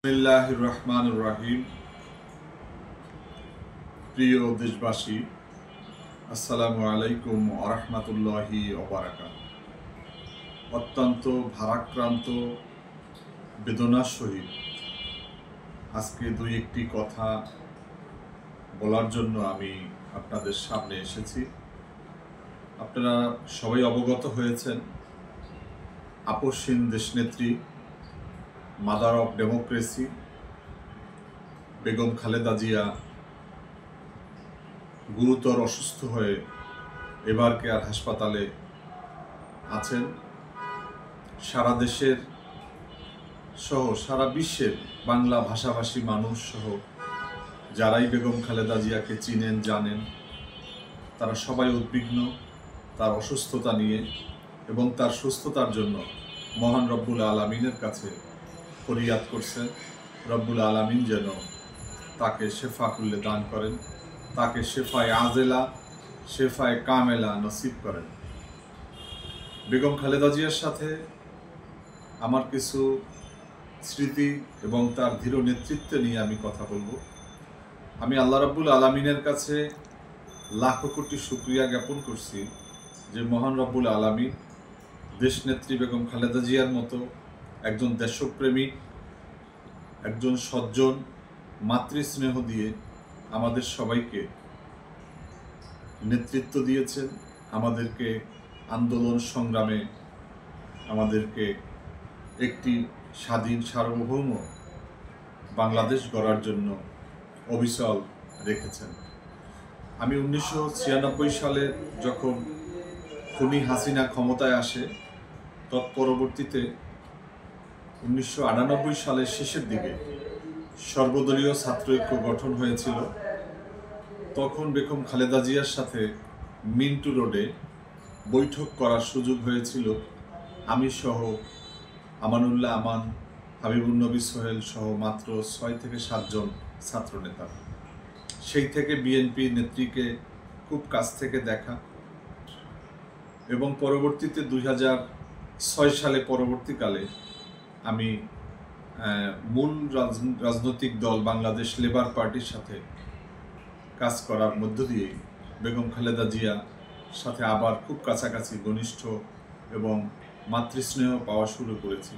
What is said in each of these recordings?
বিসমিল্লাহির রহমানির রহিম। প্রিয় দেশবাসী, আসসালামু আলাইকুম ওয়া রাহমাতুল্লাহি ওয়া বারাকাতুহু। অত্যন্ত ভারাক্রান্ত বেদনার সহিত আজকে দুই একটি কথা বলার জন্য আমি আপনাদের সামনে এসেছি। আপনারা সবাই অবগত হয়েছেন, আপসহীন দেশনেত্রী, mother of democracy Begum Khaleda Zia গুরুতর অসুস্থ হয়ে এবার কেয়ার হাসপাতালে আছেন। সারা দেশের সহ সারা বিশ্বের বাংলা ভাষাভাষী মানুষ সহ যারাই বেগম খালেদা জিয়াকে চিনেন জানেন, তারা সবাই উদ্বিগ্ন তার অসুস্থতা নিয়ে এবং তার সুস্থতার জন্য মহান রব্বুল আলামিনের কাছে ফরিয়াদ করছেন। রব্বুল আলামিন যেন তাকে শেফা কুল্লে দান করেন, তাকে শেফায়ে আজেলা শেফায়ে কামেলা নসিব করেন। বেগম খালেদা জিয়ার সাথে আমার কিছু স্মৃতি এবং তার দৃঢ় নেতৃত্ব নিয়ে আমি কথা বলবো। আমি আল্লাহ রাব্বুল আলামিনের কাছে লাখো কোটি শুকরিয়া জ্ঞাপন করছি যে মহান রব্বুল আলামিন দেশনেত্রী বেগম খালেদা জিয়ার মতো একজন দেশপ্রেমিক, একজন সজ্জন, মাতৃস্নেহ দিয়ে আমাদের সবাইকে নেতৃত্ব দিয়েছেন, আমাদেরকে আন্দোলন সংগ্রামে আমাদেরকে একটি স্বাধীন সার্বভৌম বাংলাদেশ গড়ার জন্য অবিচল রেখেছেন। আমি 1996 সালে যখন খুনি হাসিনা ক্ষমতায় আসে, তৎপরবর্তীতে 1998 সালের শেষের দিকে সর্বদলীয় ছাত্র ঐক্য গঠন হয়েছিল। তখন বেগম খালেদা জিয়ার সাথে মিন্টু রোডে বৈঠক করার সুযোগ হয়েছিল, আমি সহ আমানুল্লাহ আমান, হাবিবুন্নবী সোহেল সহ মাত্র 6 থেকে 7 জন ছাত্রনেতা। সেই থেকে বিএনপি নেত্রীকে খুব কাছ থেকে দেখা এবং পরবর্তীতে 2006 সালে পরবর্তীকালে আমি মূল রাজনৈতিক দল বাংলাদেশ লেবার পার্টির সাথে কাজ করার মধ্য দিয়েই বেগম খালেদা জিয়া সাথে আবার খুব কাছাকাছি ঘনিষ্ঠ এবং মাতৃস্নেহ পাওয়া শুরু করেছি।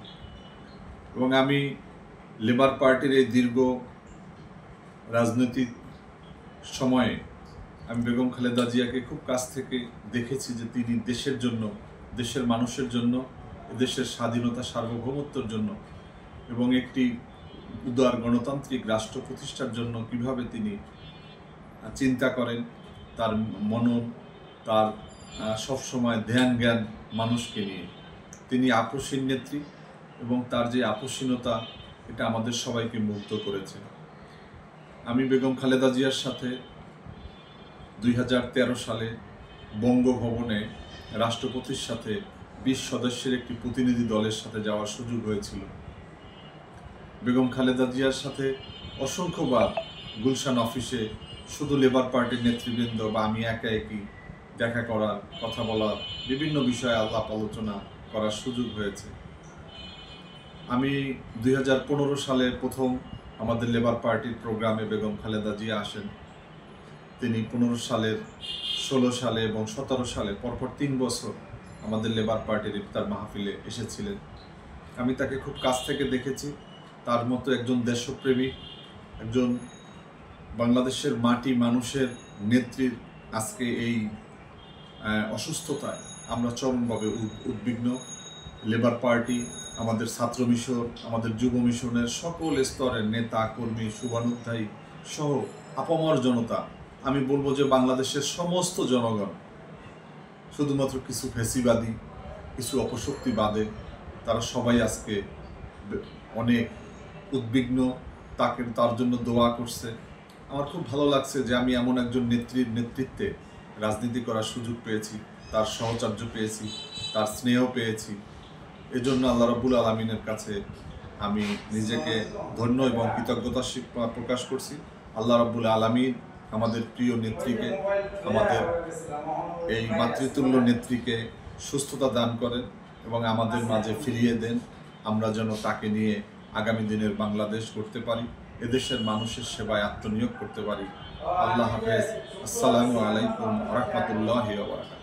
এবং আমি লেবার পার্টির এই দীর্ঘ রাজনৈতিক সময়ে আমি বেগম খালেদা জিয়াকে খুব কাছ থেকে দেখেছি যে তিনি দেশের জন্য, দেশের মানুষের জন্য, দেশের স্বাধীনতা সার্বভৌমত্বের জন্য এবং একটি উদার গণতান্ত্রিক রাষ্ট্র প্রতিষ্ঠার জন্য কিভাবে তিনি চিন্তা করেন, তার মনন, তার সবসময় ধ্যান জ্ঞান মানুষকে নিয়ে। তিনি আপসহীন নেত্রী এবং তার যে আপসহীনতা, এটা আমাদের সবাইকে মুগ্ধ করেছে। আমি বেগম খালেদা জিয়ার সাথে 2013 সালে বঙ্গভবনে রাষ্ট্রপতির সাথে 20 সদস্যের একটি প্রতিনিধি দলের সাথে যাওয়ার সুযোগ হয়েছিল। বেগম খালেদা জিয়ার সাথে অসংখ্যবার গুলশান অফিসে শুধু লেবার পার্টির নেতৃবৃন্দ বা আমি একা একই দেখা করার, কথা বলার, বিভিন্ন বিষয়ে আলাপ আলোচনা করার সুযোগ হয়েছে। আমি 2015 সালের প্রথম আমাদের লেবার পার্টির প্রোগ্রামে বেগম খালেদা জিয়া আসেন। তিনি 15 সালের, 16 সালে এবং 17 সালে পরপর 3 বছর আমাদের লেবার পার্টির ইফতার মাহফিলে এসেছিলেন। আমি তাকে খুব কাছ থেকে দেখেছি। তার মতো একজন দেশপ্রেমিক, একজন বাংলাদেশের মাটি মানুষের নেত্রীর আজকে এই অসুস্থতায় আমরা চরমভাবে উদ্বিগ্ন। লেবার পার্টি, আমাদের ছাত্র মিশন, আমাদের যুব মিশনের সকল স্তরের নেতা কর্মী, শুভানুধ্যায়ী সহ আপামর জনতা, আমি বলবো যে বাংলাদেশের সমস্ত জনগণ, শুধুমাত্র কিছু ফেসিবাদী, কিছু অপশক্তিবাদে, তারা সবাই আজকে অনেক উদ্বিগ্ন, তার জন্য দোয়া করছে। আমার খুব ভালো লাগছে যে আমি এমন একজন নেত্রীর নেতৃত্বে রাজনীতি করার সুযোগ পেয়েছি, তার সহচর্য পেয়েছি, তার স্নেহ পেয়েছি। এজন্য আল্লাহ রাব্বুল আলামিনের কাছে আমি নিজেকে ধন্য এবং কৃতজ্ঞতা প্রকাশ করছি। আল্লাহ রাব্বুল আলামিন আমাদের প্রিয় নেত্রীকে, আমাদের এই মাতৃতুল্য নেত্রীকে সুস্থতা দান করেন এবং আমাদের মাঝে ফিরিয়ে দেন। আমরা যেন তাকে নিয়ে আগামী দিনের বাংলাদেশ করতে পারি, এদেশের মানুষের সেবায় আত্মনিয়োগ করতে পারি। আল্লাহ হাফেজ। আসসালামু আলাইকুম ওয়া রাহমাতুল্লাহি ওয়া বারাকাতুহু।